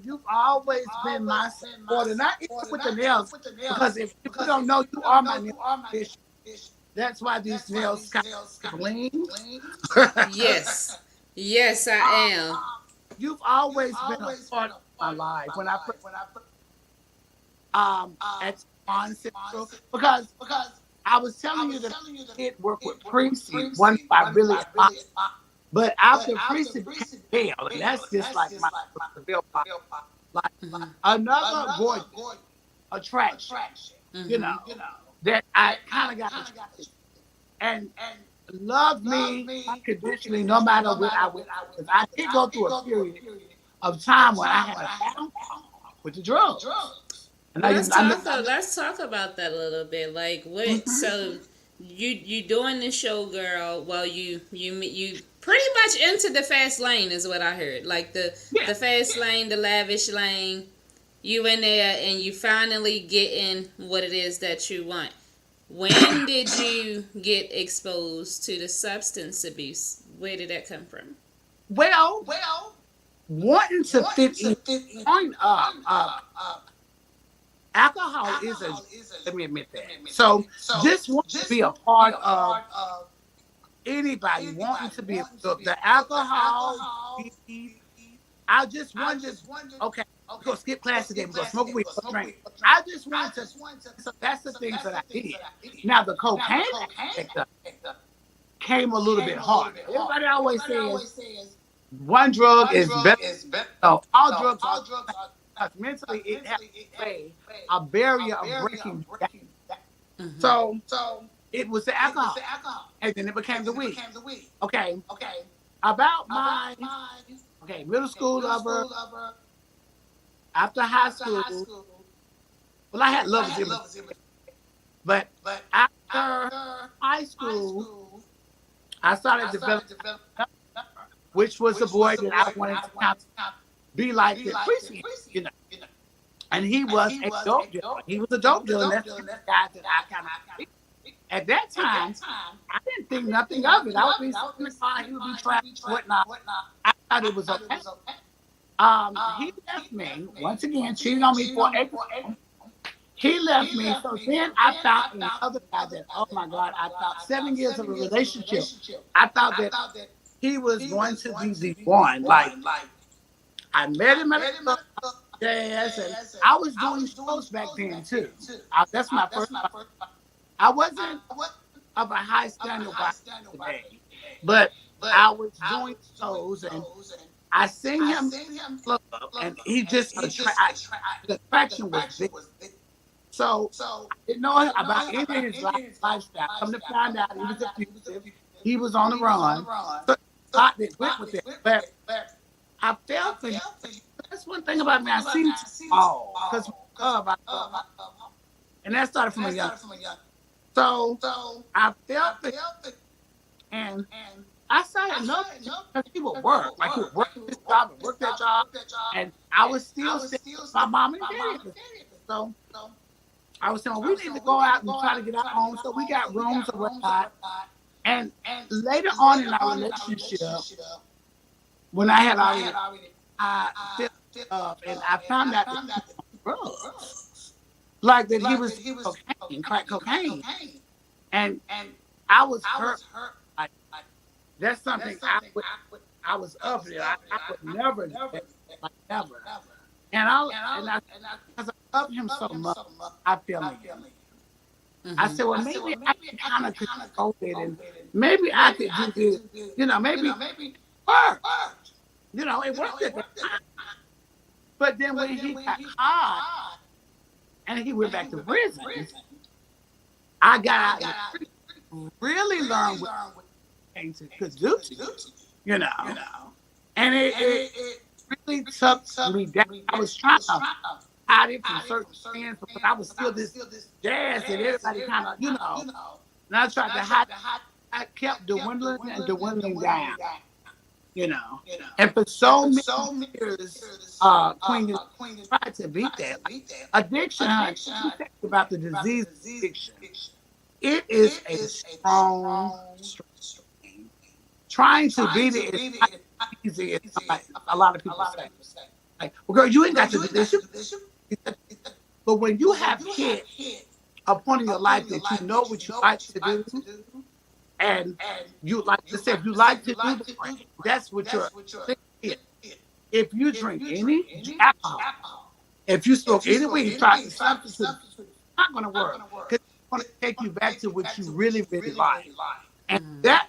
you've always been my supporter, not even with the nails, because if you don't know, you are my nail therapist. That's why these nails kind of bling. Yes. Yes, I am. You've always been a part of my life. When I first at Salon Central, because I was telling you that I did work with Precy, one who I really admire. But after Precy became Gail, and that's just like my real pop. Like another gorgeous attraction, you know, Hmm. that I kind of got attracted and loved me unconditionally no matter where I went. Because I did go through a period of time when I had a downfall with the drugs. And Let's talk about that a little bit. Like what? mhm. So you doing the showgirl? Well, you pretty much into the fast lane is what I heard. Like Yeah. the fast lane, the lavish lane. You in there and you finally getting what it is that you want. When did you get exposed to the substance abuse? Where did that come from? Well, wanting to fit in, point alcohol is a, let me admit that. So just want to be a part of anybody wanting to be the alcohol, weed. I just wanted to, okay, we're gonna skip class today, we're gonna smoke weed, we're gonna drink. I just wanted to, so that's the things that I did. Now the cocaine aspect of it came a little bit harder. Everybody always says one drug is better. So all drugs are, because mentally it has a way, a barrier of breaking you down. Hmm. So it was the alcohol, and then it became the weed. Okay, about my middle school lover, after high school. Well, I had lovers in between, but after high school, I started developing, which was a boy that I wanted to kind of be like that precinct, you know. And he was a dope dealer. He was a dope dealer, and that's the guy that I kind of at that time. I didn't think nothing of it. I would be sitting in the car, he would be trash, whatnot. I thought it was okay. He left me once again, cheating on me for a girl. He left me. So then I found another guy that, oh my God, I thought 7 years of a relationship. I thought that he was going to be the one. Like I met him at a club, jazz, and I was doing shows back then too. That's my first. I wasn't of a high standard by today, but I was doing shows and I seen him club, and he just the attraction was big. So I didn't know about any of his lifestyle. Come to find out, he was abusive. He was on the run. So a lot that went with it. But I fell for him. That's one thing about me. I seem to fall because love, and that started from a young. So I fell for him, and I started noticing because he would work. Like he would work this job and work that job. And I was still staying with my mom and daddy at the time. So I was saying, well, we need to go out and try to get our own. So we got rooms or whatnot. And later on in our relationship, when I had already, I fell in love and I found out that he was on drugs. Like that he was cocaine, crack cocaine. And I was hurt. Like, that's something I was up there. I would never do that, like never. And I because I love him so much, I fell again. I Mm-hmm. said, well, maybe I can kind of control it, and maybe I could do this. Maybe it worked. It worked at that time. But then when he got caught and he went back to prison, I got out in the street, really learned what things could do to you, you know. And it really took me down. I was trying to hide it from certain friends because I was still this jazz that everybody kind of, and I tried to hide. I kept dwindling and dwindling down, you know. And for so many years, Queen is tried to beat that. Like, addiction, honey, let me tell you about the disease of addiction. It is a strong strain. Trying to beat it is not easy as like a lot of people say. Like, well, girl, you ain't got to do this. But when you have hit a point in your life that you know what you like to do, and you like to say, if you like to do the brain, that's what your thing is. If you drink any alcohol, if you smoke any weed, try to substitute, it's not going to work because it's going to take you back to what you really, really like. And that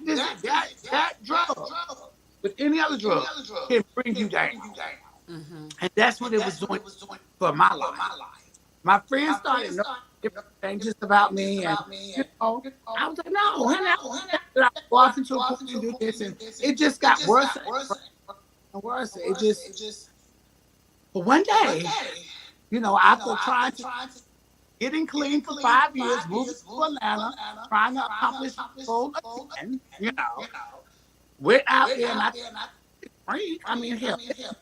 drug, with any other drug, can bring you down. Mm-hmm. And that's what it was doing for my life. My friends started knowing different things just about me, and I was like, no, honey, I go off into a pool and do this, and it just got worse and worse. It just, but one day, after trying to getting clean for 5 years, moving to Atlanta, trying to accomplish my goal again, went out there and I drink. I mean, hell, it's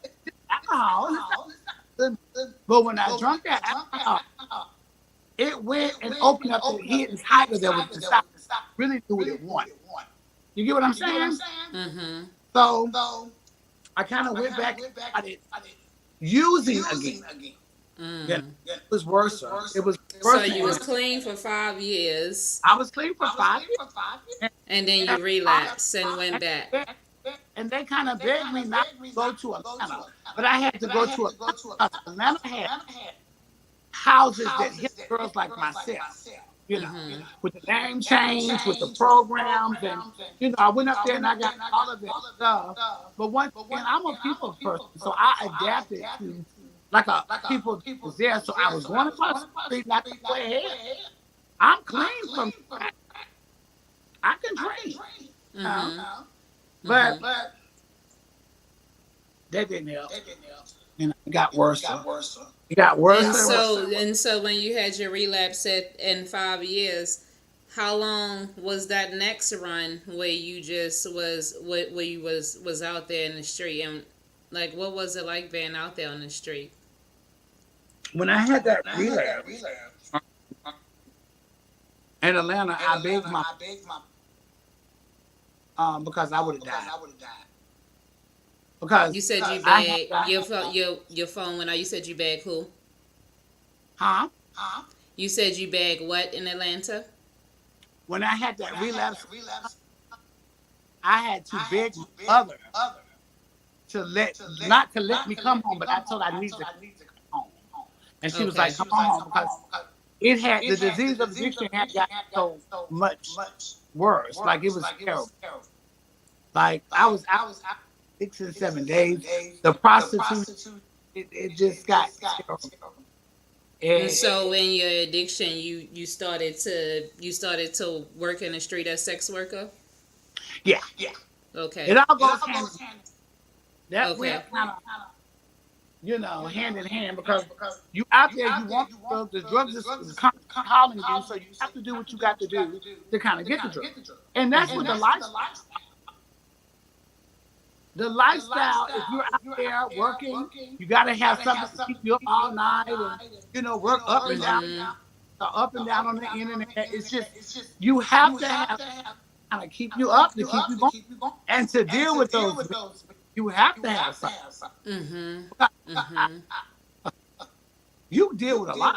alcohol. It's not good. But when I drank that alcohol, it went and opened up the hidden tiger that was inside. Really knew what it wanted. You get what I'm saying? Mm-hmm. So I kind of went back and started using again. Yeah, Mm. it was worse. It was So worse. you was clean for 5 years, I was clean for 5 years, and then and, you relapsed and went back. they, and they kind of begged me not to go to Atlanta, but I had to go to Atlanta because Atlanta had houses that hit girls like myself, Mm-hmm. with the name change, with the programs, and I went up there and I got all of that stuff. But once again, I'm a people person, so I adapted to like a people that was there. So I was going across the street, not to go ahead. I'm clean from crack. I can drink, Mm-hmm. but Mm-hmm. that didn't help. It got worse. It got worse And and worse. so when you had your relapse in 5 years, how long was that next run where you just where you was out there in the street, and like what was it like being out there on the street? When I had that relapse in Atlanta, I begged my because I would have died. You Because said you I had bag that, your phone went out. You said you bag who? huh? You said you bag what in Atlanta? When I had that relapse, I had to beg my mother to not to let me come home, but I told her I need to come home. And she was like, Okay. come on home because the disease of addiction had gotten so much worse. Like it was terrible. Like I was out 6 and 7 days. The prostitution, it just got terrible. And And so in your addiction, you started to work in the street as sex worker. yeah, Okay. it all goes hand in hand. That Okay. went kind of, hand in hand because you out there, you want the drugs is calling you, so you have to do what you got to do to kind of get the drug. And that's what the lifestyle, if you're out there working, you got to have something to keep you up all night and, work Mm-hmm. up and down on the internet. It's just, you have to have kind of keep you up to keep you going. And to deal with those, you have to have something. Mm-hmm. Because Mm-hmm. you deal with a lot.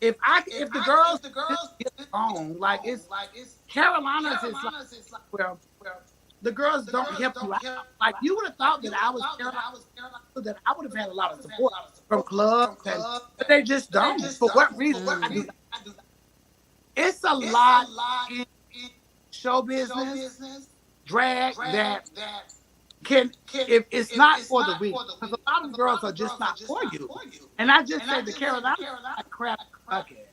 if the girls just get along, like it's Carolinas is like where the girls don't help you out. Like you would have thought that I was Caroline, that I would have had a lot of support from clubs, and but they just don't. For what reason? I do not. It's a lot in show business, drag that can if it's not for the weak, because a lot of girls are just not for you. And I just said the Carolina like crap bucket,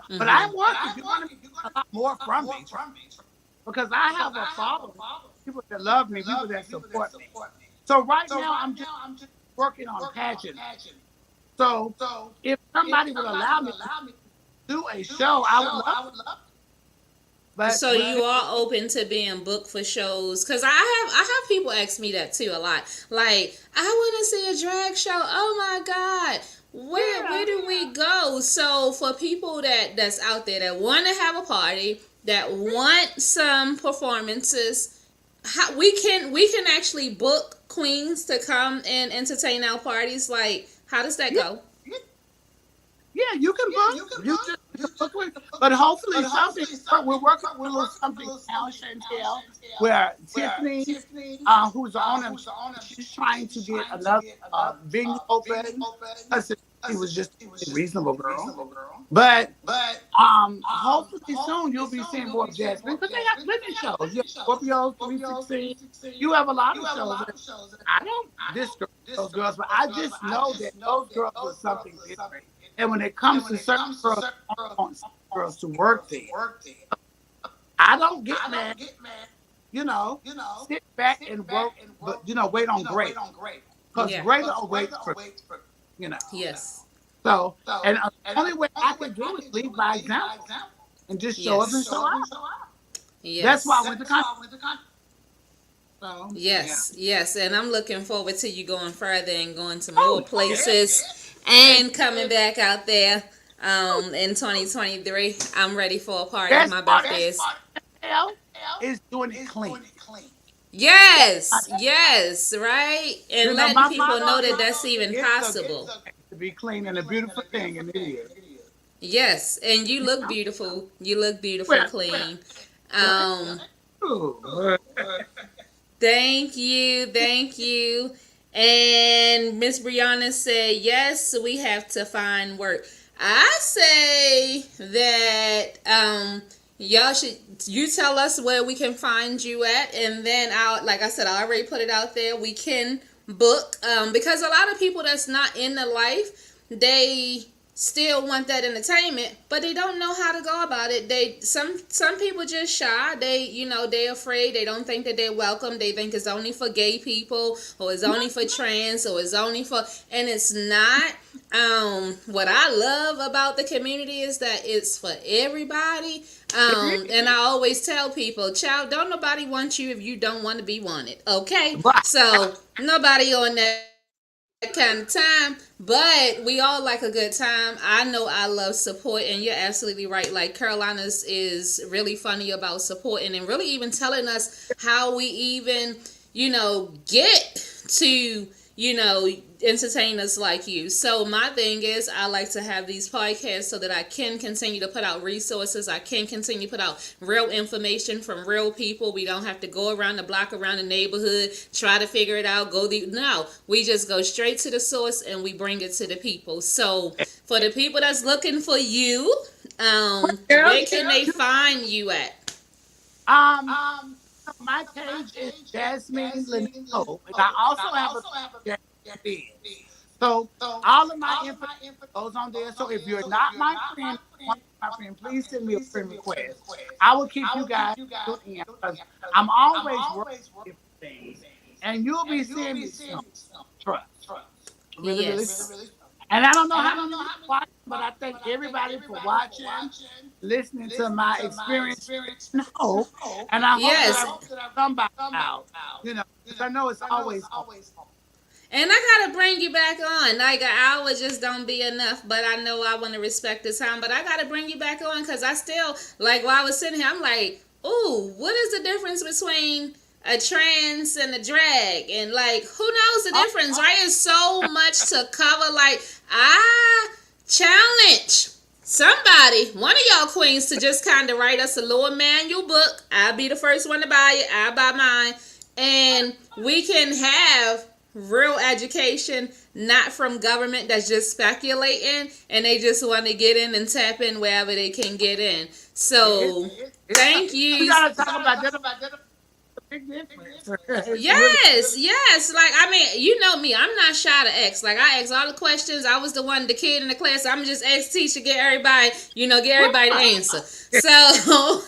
But I'm working. You're gonna get a lot more from me because I have a following, people that love me, people that support me. So right now I'm just working on pageant. So if somebody would allow me to do a show, I would love it. But So you are open to being booked for shows? Cause I have people ask me that too a lot. Like, I want to see a drag show. Oh my god, where do we go? So for people that's out there that want to have a party, that want some performances, we can actually book queens to come and entertain our parties. Like, how does that yeah, go? yeah, you can book. You can book with, but hopefully something. We're working with a little something now, Chantel, where Tiffany, who's the owner, she's trying to get another venue open. She was just a reasonable girl, but hopefully soon you'll be seeing more Jazzmen because they have plenty of shows. You have Scorpio 316. You have a lot of shows. I don't discourage those girls, but I just know that those girls are something different. And when it comes to certain girls, I want girls to work there. I don't get mad, sit back and work, but wait on great. Because Yeah. greater awaits for you know. Yes. So, and the only way I can do is lead by example and just show up and show out. That's why I Yes. went to country. So, Yes, yes, and I'm looking forward to you going further and going to more places and coming back out there in 2023. I'm ready for a party. best My part birthday is. is doing it clean. Yes, yes, right? And letting My people know motto that is that's even it's possible. to be clean and a beautiful thing, and it is. Yes, and you look beautiful. You look beautiful, Well, clean. thank Um, you. Thank you, thank you. And Miss Brianna said, yes, we have to find work. I say that y'all should you tell us where we can find you at, and then like I said, I already put it out there. We can book because a lot of people that's not in the life, they still want that entertainment, but they don't know how to go about it. Some people just shy. They're afraid. They don't think that they're welcome. They think it's only for gay people, or it's only for trans, or it's only for, and it's not. What I love about the community is that it's for everybody. And I always tell people, child, don't nobody want you if you don't want to be wanted. Okay, Right. so nobody on that kind of time, but we all like a good time. I know I love support, and you're absolutely right. Like, Carolina's is really funny about supporting and really even telling us how we even get to entertainers like you. So my thing is, I like to have these podcasts so that I can continue to put out resources. I can continue to put out real information from real people. We don't have to go around the block, around the neighborhood, try to figure it out. No, we just go straight to the source and we bring it to the people. So for the people that's looking for you, where can they find you at? My page is Jazzmeen Hope, and I also have a Jazzmeen. So all of my info goes on there. So if you're not my friend, please send me a friend request. I will keep you guys in because I'm always working on different things, and you'll be seeing me soon. Trust, really, Yes. really. And I don't know how many watch, but I thank everybody for watching, listening to my experience and hope. And I hope Yes. that I get somebody out, because I know it's always hope. And I gotta bring you back on. Like, an hour just don't be enough. But I know I want to respect the time. But I gotta bring you back on because I still, like, while I was sitting here, I'm like, ooh, what is the difference between a trans and a drag? And, like, who knows the difference, right? It's so much to cover. Like, I challenge Somebody, one of y'all queens, to just kind of write us a little manual book. I'll be the first one to buy it. I'll buy mine. And we can have real education, not from government that's just speculating and they just want to get in and tap in wherever they can get in. It, So, thank we you. gotta talk about that. Big difference. It's really Yes, yes. Like, I mean, you know me. I'm not shy to ask. Like, I ask all the questions. I was the one, the kid in the class. I'm just ask teacher, get everybody, get everybody to answer. So,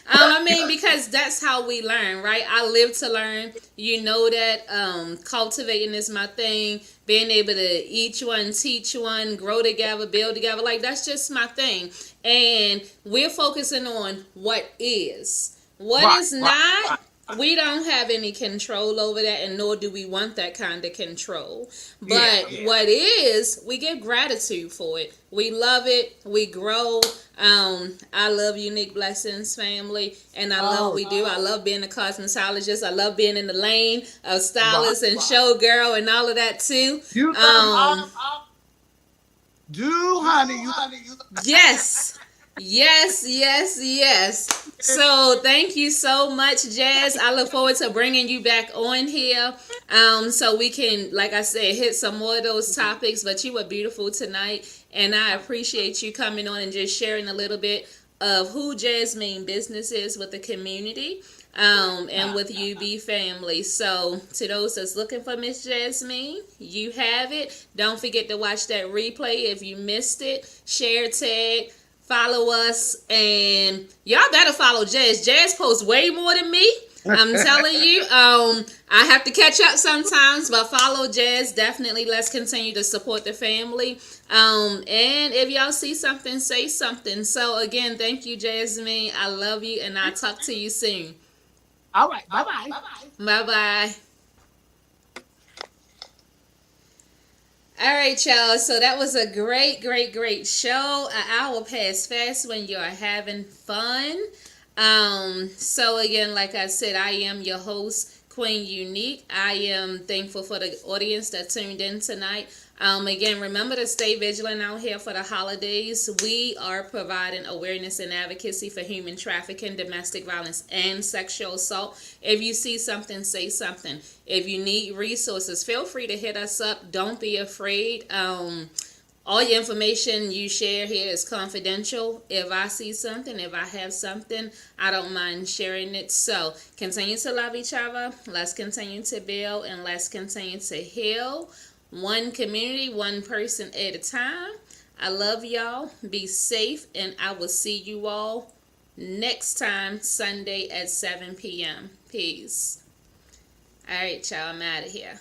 I mean, because that's how we learn, right? I live to learn. You know that cultivating is my thing. Being able to each one, teach one, grow together, build together. Like, that's just my thing. And we're focusing on what is. What right, is right, not, right. we don't have any control over that, and nor do we want that kind of control. Yeah, But yeah. what is, we give gratitude for it. We love it. We grow. I love Unique Blessings family, and I love what Oh, we do. I love being a cosmetologist. I love being in the lane of right. stylist and showgirl and all of that too. You love all Um, do, honey. You love Yes. Yes, yes, yes. So thank you so much, Jazz. I look forward to bringing you back on here, so we can, like I said, hit some more of those topics. But you were beautiful tonight, and I appreciate you coming on and just sharing a little bit of who Jazzmeen Business is with the community, and with UB family. So to those that's looking for Miss Jazzmeen, you have it. Don't forget to watch that replay if you missed it. Share, tag, follow us, and y'all better follow Jazz. Jazz posts way more than me. I'm telling you, I have to catch up sometimes, but follow Jazz. Definitely, let's continue to support the family. And if y'all see something, say something. So again, thank you, Jasmine. I love you, and I'll talk to you soon. all right. Bye bye. Bye bye. All right, y'all. So that was a great, great, great show. An hour passed fast when you're having fun. So again, like I said, I am your host, Queen Unique. I am thankful for the audience that tuned in tonight. Again, remember to stay vigilant out here for the holidays. We are providing awareness and advocacy for human trafficking, domestic violence, and sexual assault. If you see something, say something. If you need resources, feel free to hit us up. Don't be afraid. All your information you share here is confidential. If I see something, if I have something, I don't mind sharing it. So continue to love each other. Let's continue to build, and let's continue to heal. One community, one person at a time. I love y'all. Be safe, and I will see you all next time, Sunday at 7 p.m. Peace. All right, y'all. I'm out of here.